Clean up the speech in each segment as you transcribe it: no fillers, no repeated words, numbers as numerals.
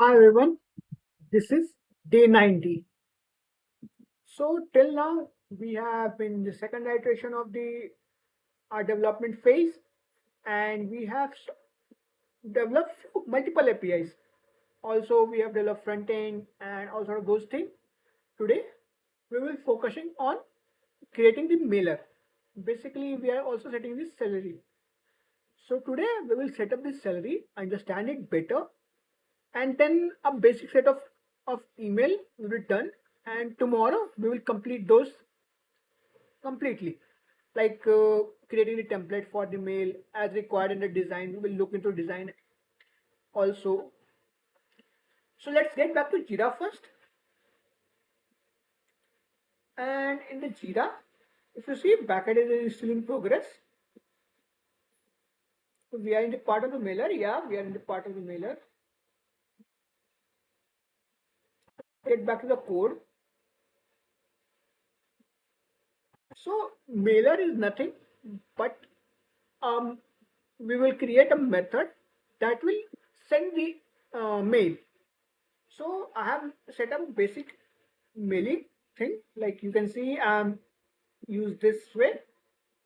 Hi everyone, this is day 90. So till now we have been the second iteration of the our development phase, and we have developed multiple APIs. Also we have developed front end and all sort of those things. Today we will focusing on creating the mailer. Basically we are also setting this Celery. So today we will set up this Celery, understand it better, and then a basic set of email will be done, and tomorrow we will complete those completely, like creating the template for the mail as required in the design. We will look into design also. So let's get back to Jira first. And in the Jira, if you see, Backend is still in progress. So we are in the part of the mailer. Yeah, we are in the part of the mailer. Get back to the code. So mailer is nothing but um, we will create a method that will send the mail. So I have set up basic mailing thing. Like you can see, use this way.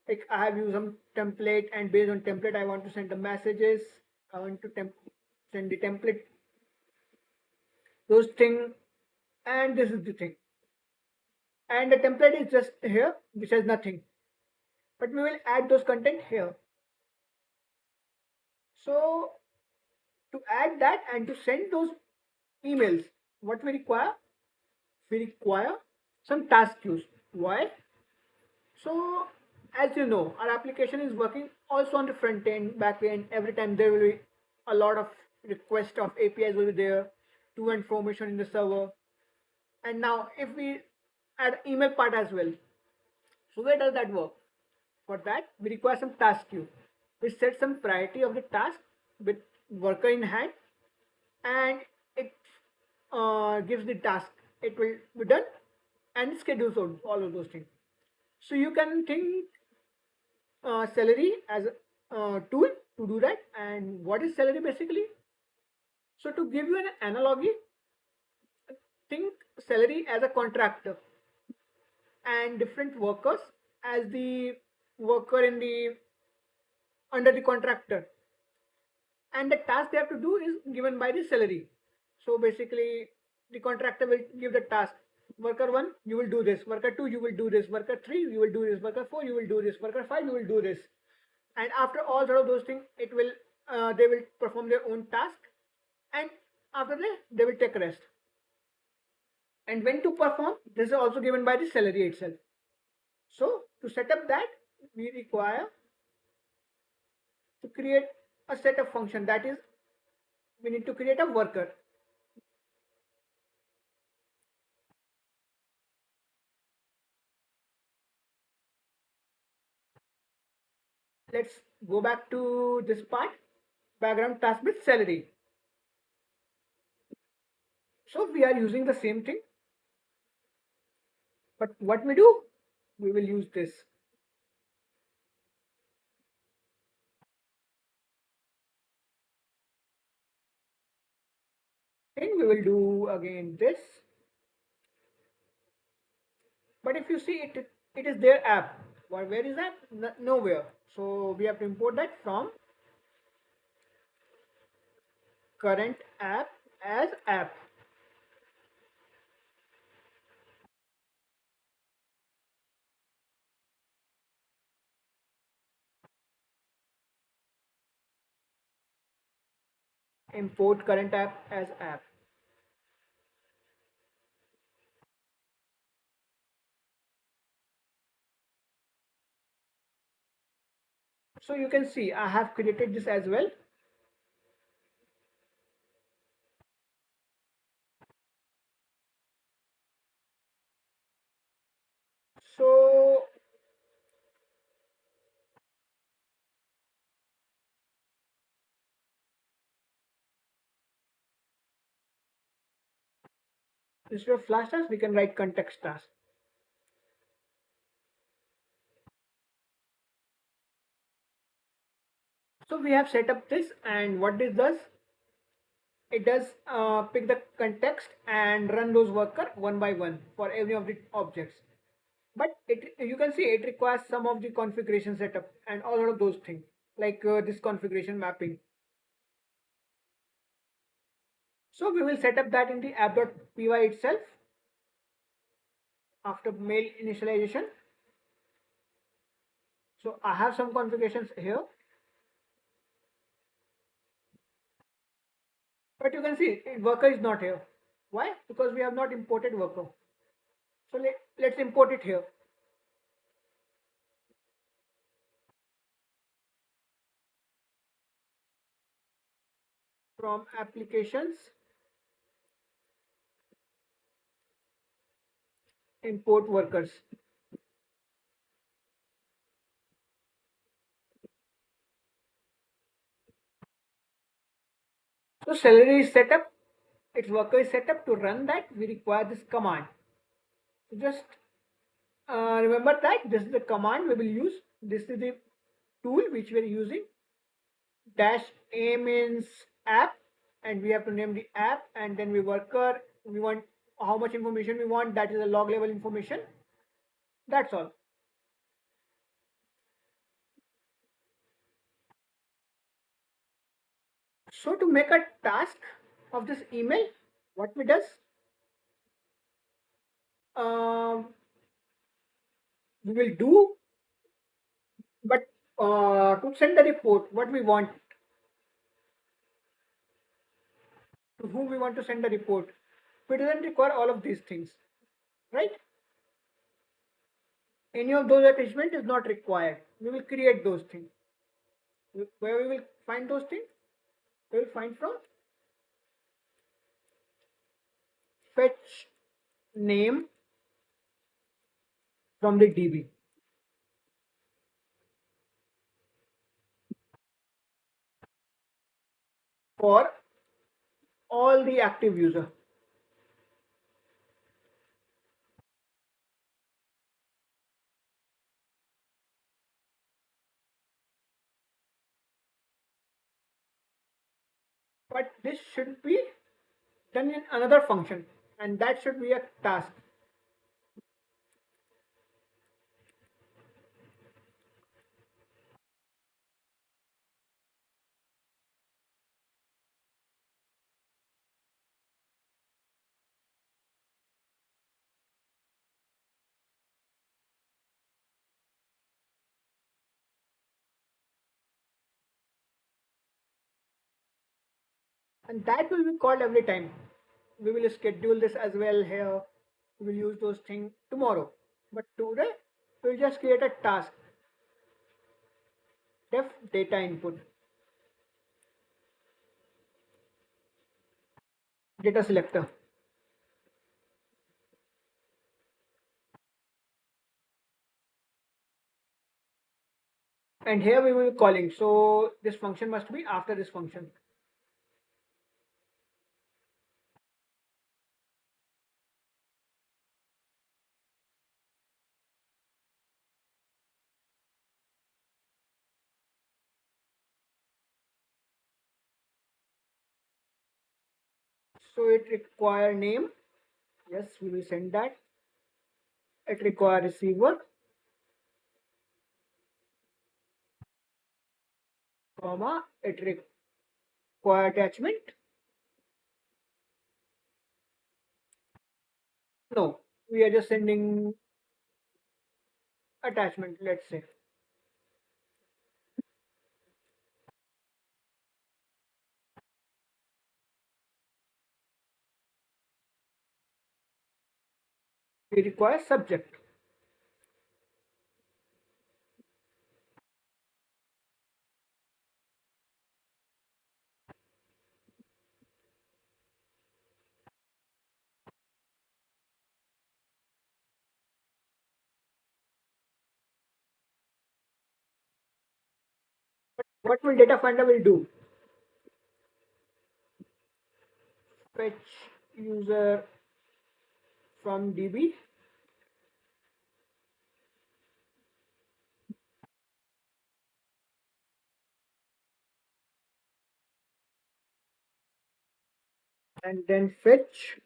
Like I have used some template, and based on template, I want to send the messages. I want to send the template, those thing, and this is the thing. And the template is just here, which has nothing. But we will add those content here. So to add that and to send those emails, what we require? We require some task queues. Why? So as you know, our application is working also on the front end, back end. Every time there will be a lot of request of APIs will be there, to and information in the server. And now if we add email part as well, so where does that work? For that, we require some task queue. We set some priority of the task with worker in hand, and it gives the task. It will be done and it schedules all of those things. So you can think Celery as a tool to do that. And what is Celery basically? So to give you an analogy, think Celery as a contractor and different workers as the worker in the under the contractor, and the task they have to do is given by the Celery. So basically the contractor will give the task: worker 1 you will do this, worker 2 you will do this, worker 3 you will do this, worker 4 you will do this, worker 5 you will do this. And after all sort of those things, it will they will perform their own task, and after that they will take rest. And when to perform, this is also given by the Celery itself. So to set up that, we require to create a set of function. That is, we need to create a worker. Let's go back to this part, background task with Celery. So we are using the same thing, but what we do, we will use this thing. We will do again this. But if you see it, it is their app. Where is that? Nowhere. So we have to import that from current app as app. Import current app as app. So you can see I have created this as well. So instead of flash task, we can write context task. So we have set up this, and what this does, it does pick the context and run those worker one by one for every of the objects. But it, you can see it requires some of the configuration setup and all of those things, like this configuration mapping. So we will set up that in the app.py itself after mail initialization. So I have some configurations here, but you can see worker is not here. Why? Because we have not imported worker. So let's import it here. From applications, import workers. So Celery is set up, its worker is set up. To run that, we require this command. So just remember that this is the command we will use. This is the tool which we are using. Dash a means app, and we have to name the app, and then we worker. We want how much information we want. That is a log level information. That's all. So to make a task of this email, what we does, um, we will do, but to send the report, what we want, to whom we want to send the report, we doesn't require all of these things, right? Any of those attachment is not required. We will create those things. Where we will find those things? We will find from fetch name from the DB for all the active user. But this should be done in another function, and that should be a task. And that will be called every time. We will schedule this as well here. We will use those things tomorrow. But today, we'll just create a task. Def data input, data selector. And here we will be calling. So this function must be after this function. So it require name. Yes, we will send that. It require receiver, comma. It require attachment. No, we are just sending attachment. Let's say we require subject. What will data finder will do? Fetch user from DB. and then fetch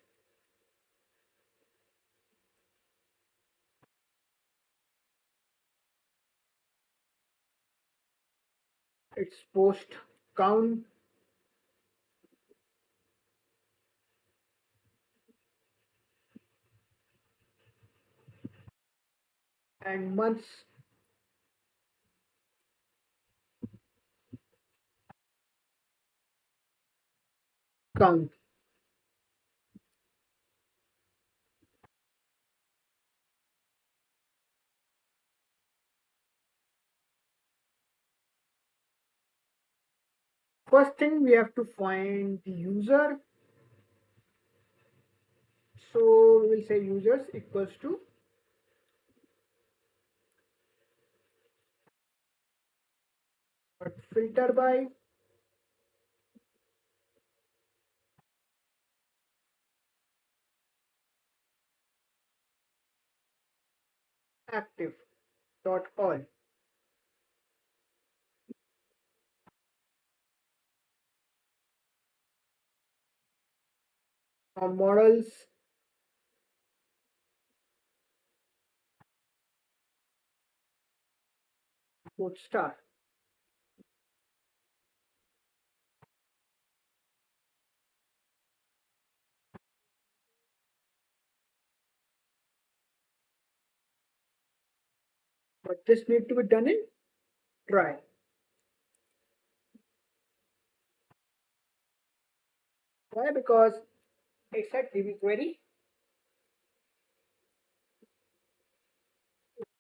its post count and months count. First thing we have to find the user. So we will say users equals to filter by active dot all. Now models put star. But this need to be done in try. Why? Because it's a DB query.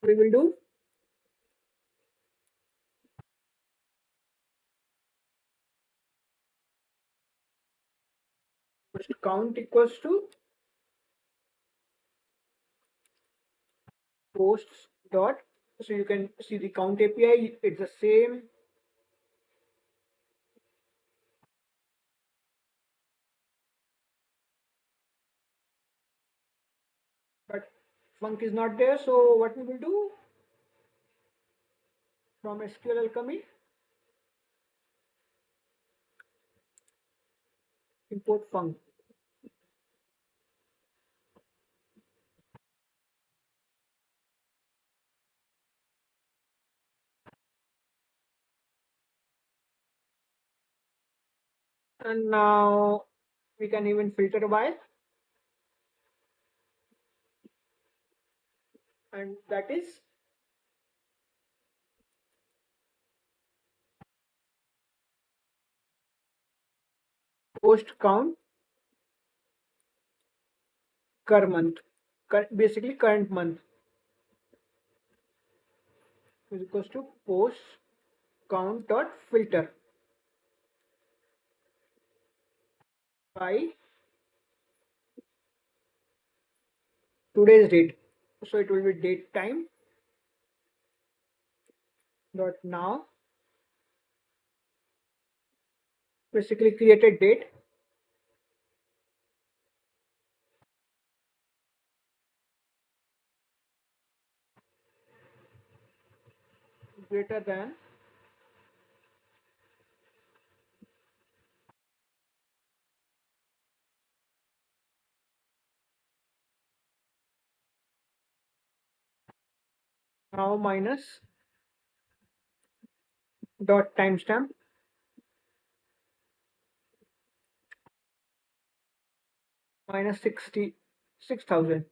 We will do post count equals to posts dot. So you can see the count API. It's the same. But func is not there. So what we will do from SQL commit import func. And now we can even filter by, and that is post count current month, basically current month is equals to post count dot filter by today's date. So it will be date time dot now, basically created date greater than now minus dot timestamp minus 66,000.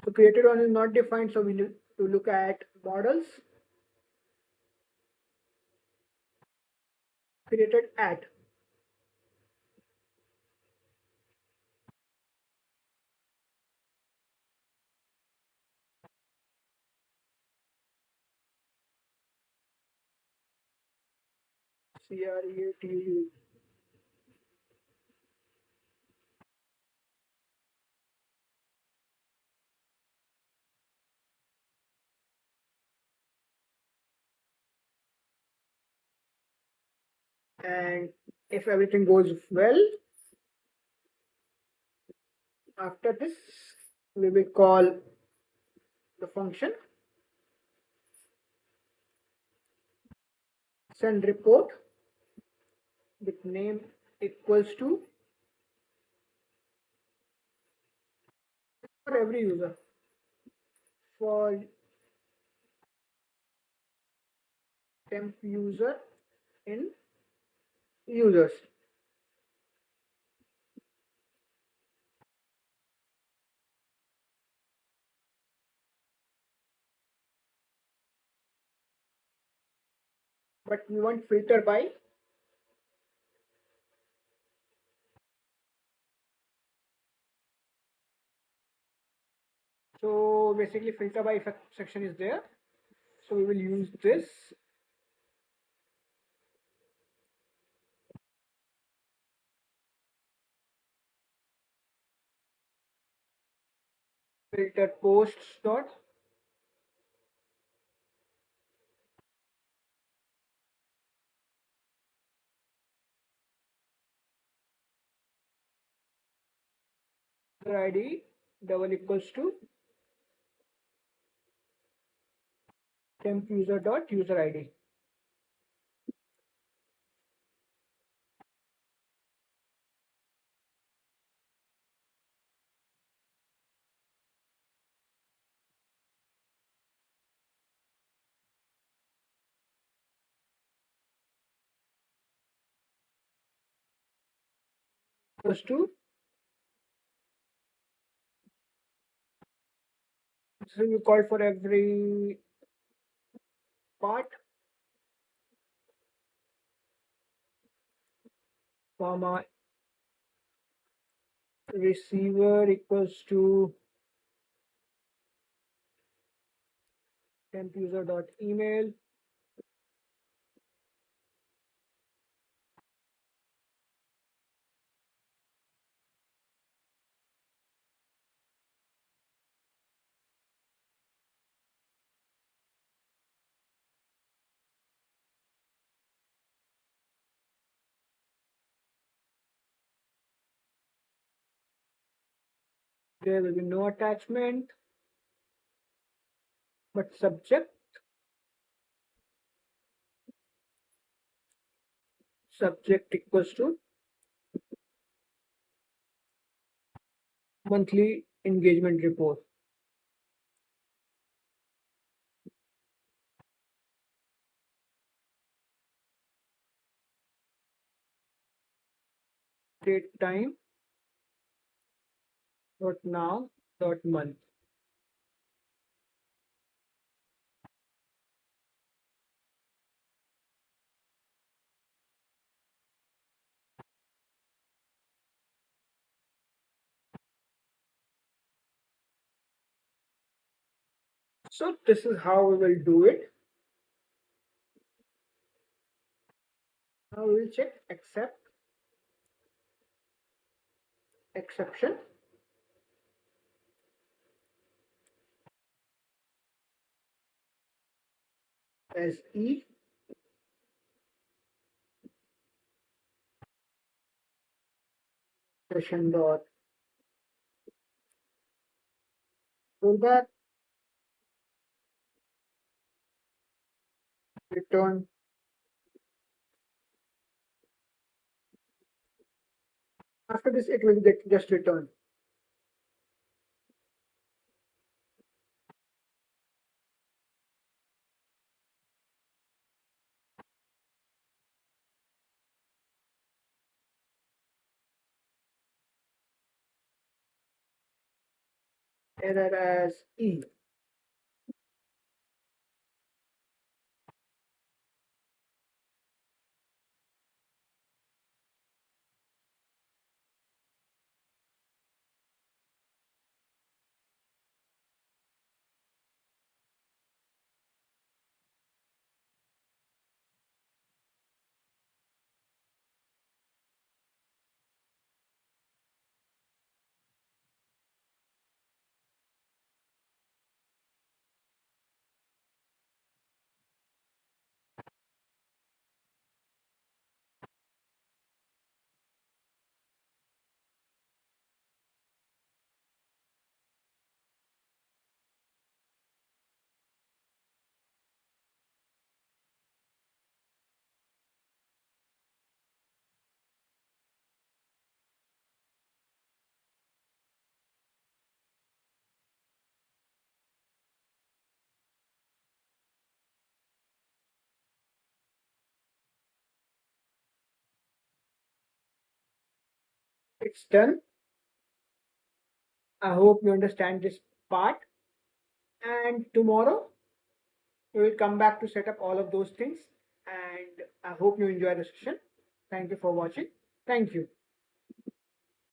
So created one is not defined, so we need to look at models created at. CREATU. And if everything goes well, After this, we will call the function send report with name equals to for every user. For temp user in users. But we want filter by, so basically filter by section is there, so we will use this. Filter posts dot user id double equals to temp user dot user id. Equals to, so you call for every part, comma receiver equals to temp user dot email. There will be no attachment, but subject equals to monthly engagement report. Date time dot now dot month. So this is how we will do it. Now we will check accept exception as e session dot pullback return. After this, it will get just return. Error as e. it's done. I hope you understand this part. And tomorrow we will come back to set up all of those things. And I hope you enjoy the session. Thank you for watching. Thank you.